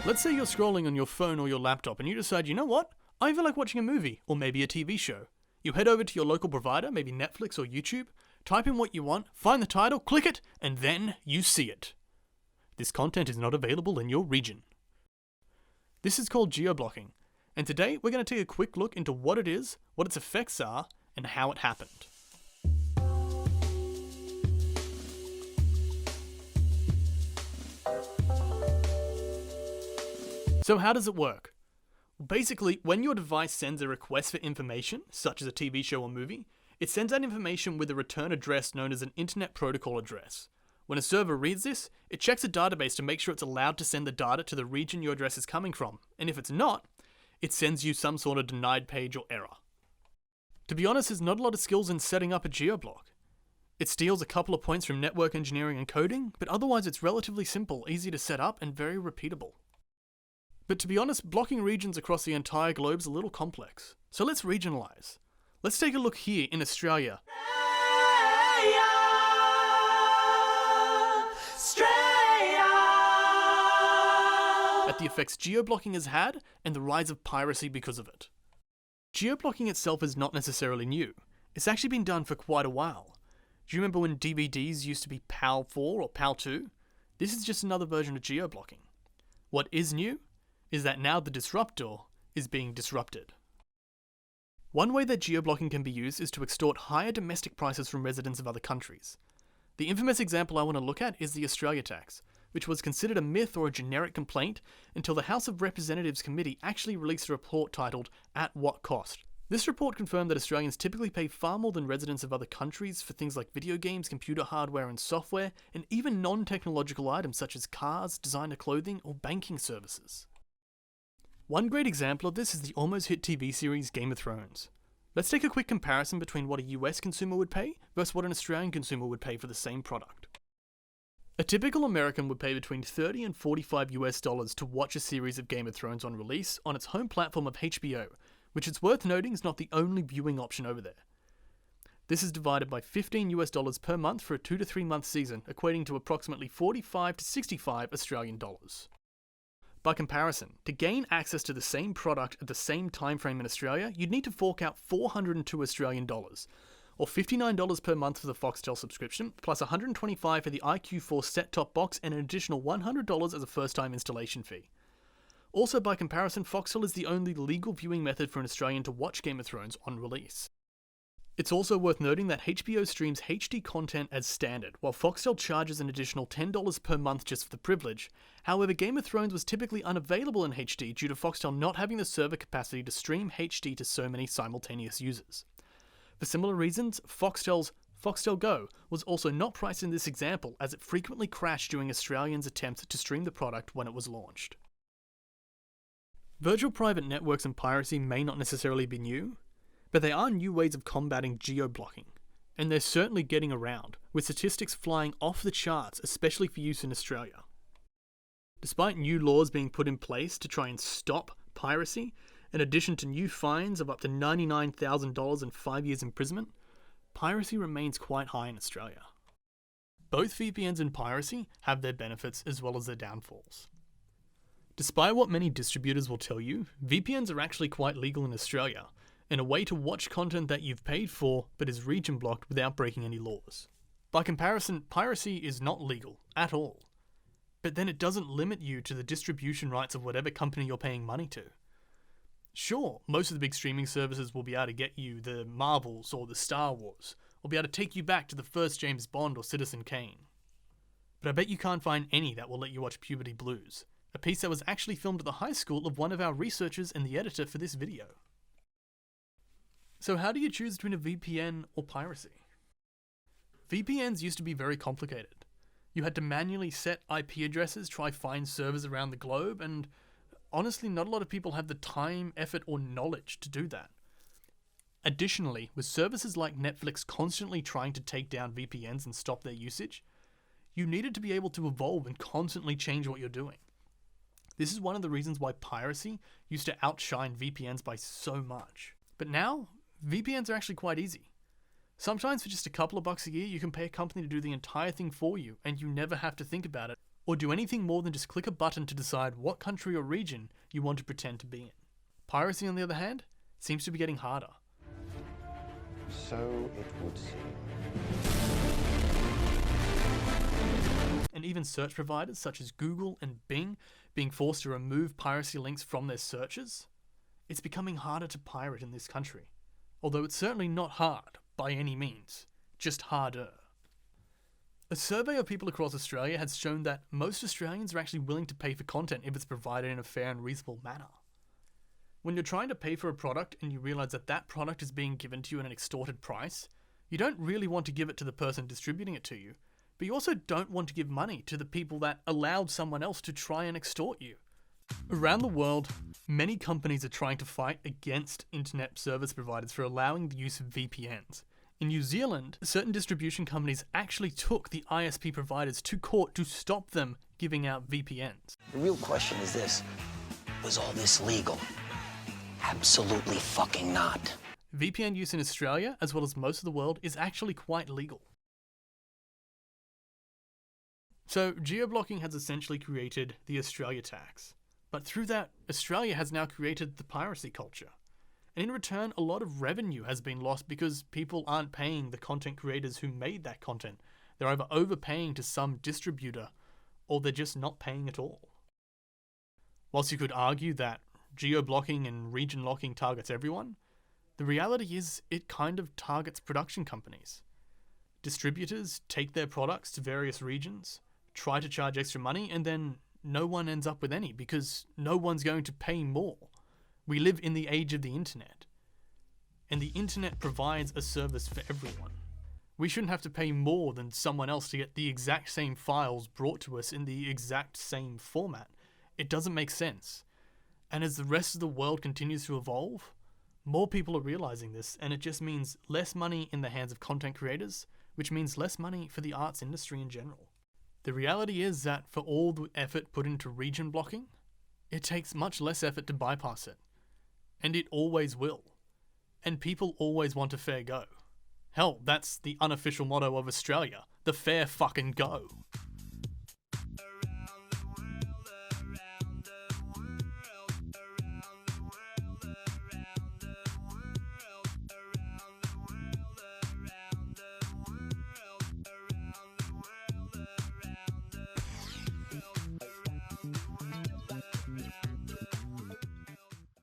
Let's say you're scrolling on your phone or your laptop and you decide, you know what? I feel like watching a movie or maybe a TV show. You head over to your local provider, maybe Netflix or YouTube, type in what you want, find the title, click it, and then you see it. This content is not available in your region. This is called geo-blocking, and today we're going to take a quick look into what it is, what its effects are, and how it happened. So how does it work? Well, basically, when your device sends a request for information, such as a TV show or movie, it sends that information with a return address known as an Internet Protocol address. When a server reads this, it checks a database to make sure it's allowed to send the data to the region your address is coming from, and if it's not, it sends you some sort of denied page or error. To be honest, there's not a lot of skills in setting up a geoblock. It steals a couple of points from network engineering and coding, but otherwise it's relatively simple, easy to set up, and very repeatable. But to be honest, blocking regions across the entire globe is a little complex. So let's regionalize. Let's take a look here in Australia. At the effects geo-blocking has had, and the rise of piracy because of it. Geo-blocking itself is not necessarily new. It's actually been done for quite a while. Do you remember when DVDs used to be PAL 4 or PAL 2? This is just another version of geo-blocking. What is new is that now the disruptor is being disrupted. One way that geo-blocking can be used is to extort higher domestic prices from residents of other countries. The infamous example I want to look at is the Australia tax, which was considered a myth or a generic complaint until the House of Representatives Committee actually released a report titled At What Cost? This report confirmed that Australians typically pay far more than residents of other countries for things like video games, computer hardware and software, and even non-technological items such as cars, designer clothing, or banking services. One great example of this is the almost hit TV series Game of Thrones. Let's take a quick comparison between what a US consumer would pay versus what an Australian consumer would pay for the same product. A typical American would pay between $30 and $45 US to watch a series of Game of Thrones on release on its home platform of HBO, which it's worth noting is not the only viewing option over there. This is divided by $15 US per month for a 2 to 3 month season, equating to approximately 45 to 65 Australian dollars. By comparison, to gain access to the same product at the same time frame in Australia, you'd need to fork out 402 Australian dollars, or $59 per month for the Foxtel subscription, plus $125 for the iQ4 set-top box and an additional $100 as a first-time installation fee. Also by comparison, Foxtel is the only legal viewing method for an Australian to watch Game of Thrones on release. It's also worth noting that HBO streams HD content as standard, while Foxtel charges an additional $10 per month just for the privilege. However, Game of Thrones was typically unavailable in HD due to Foxtel not having the server capacity to stream HD to so many simultaneous users. For similar reasons, Foxtel's Foxtel Go was also not priced in this example, as it frequently crashed during Australians' attempts to stream the product when it was launched. Virtual private networks and piracy may not necessarily be new, but they are new ways of combating geo-blocking, and they're certainly getting around, with statistics flying off the charts, especially for use in Australia. Despite new laws being put in place to try and stop piracy, in addition to new fines of up to $99,000 and 5 years imprisonment, piracy remains quite high in Australia. Both VPNs and piracy have their benefits as well as their downfalls. Despite what many distributors will tell you, VPNs are actually quite legal in Australia, and a way to watch content that you've paid for but is region blocked without breaking any laws. By comparison, piracy is not legal at all, but then it doesn't limit you to the distribution rights of whatever company you're paying money to. Sure, most of the big streaming services will be able to get you the Marvels or the Star Wars, or be able to take you back to the first James Bond or Citizen Kane. But I bet you can't find any that will let you watch Puberty Blues, a piece that was actually filmed at the high school of one of our researchers and the editor for this video. So how do you choose between a VPN or piracy? VPNs used to be very complicated. You had to manually set IP addresses, try find servers around the globe, and honestly, not a lot of people have the time, effort, or knowledge to do that. Additionally, with services like Netflix constantly trying to take down VPNs and stop their usage, you needed to be able to evolve and constantly change what you're doing. This is one of the reasons why piracy used to outshine VPNs by so much. But now, VPNs are actually quite easy. Sometimes for just a couple of bucks a year, you can pay a company to do the entire thing for you, and you never have to think about it. or do anything more than just click a button to decide what country or region you want to pretend to be in. Piracy, on the other hand, seems to be getting harder. So it would seem. And even search providers such as Google and Bing being forced to remove piracy links from their searches. It's becoming harder to pirate in this country. Although it's certainly not hard, by any means, just harder. A survey of people across Australia has shown that most Australians are actually willing to pay for content if it's provided in a fair and reasonable manner. When you're trying to pay for a product and you realise that that product is being given to you at an extorted price, you don't really want to give it to the person distributing it to you, but you also don't want to give money to the people that allowed someone else to try and extort you. Around the world, many companies are trying to fight against internet service providers for allowing the use of VPNs. In New Zealand, certain distribution companies actually took the ISP providers to court to stop them giving out VPNs. The real question is this: was all this legal? Absolutely fucking not. VPN use in Australia, as well as most of the world, is actually quite legal. So, geo-blocking has essentially created the Australia tax. But through that, Australia has now created the piracy culture. And in return, a lot of revenue has been lost because people aren't paying the content creators who made that content. They're either overpaying to some distributor, or they're just not paying at all. Whilst you could argue that geo-blocking and region locking targets everyone, the reality is it kind of targets production companies. Distributors take their products to various regions, try to charge extra money, and then no one ends up with any because no one's going to pay more. We live in the age of the internet, and the internet provides a service for everyone. We shouldn't have to pay more than someone else to get the exact same files brought to us in the exact same format. It doesn't make sense. And as the rest of the world continues to evolve, more people are realizing this, and it just means less money in the hands of content creators, which means less money for the arts industry in general. The reality is that for all the effort put into region blocking, it takes much less effort to bypass it. And it always will. And people always want a fair go. Hell, that's the unofficial motto of Australia, the fair fucking go.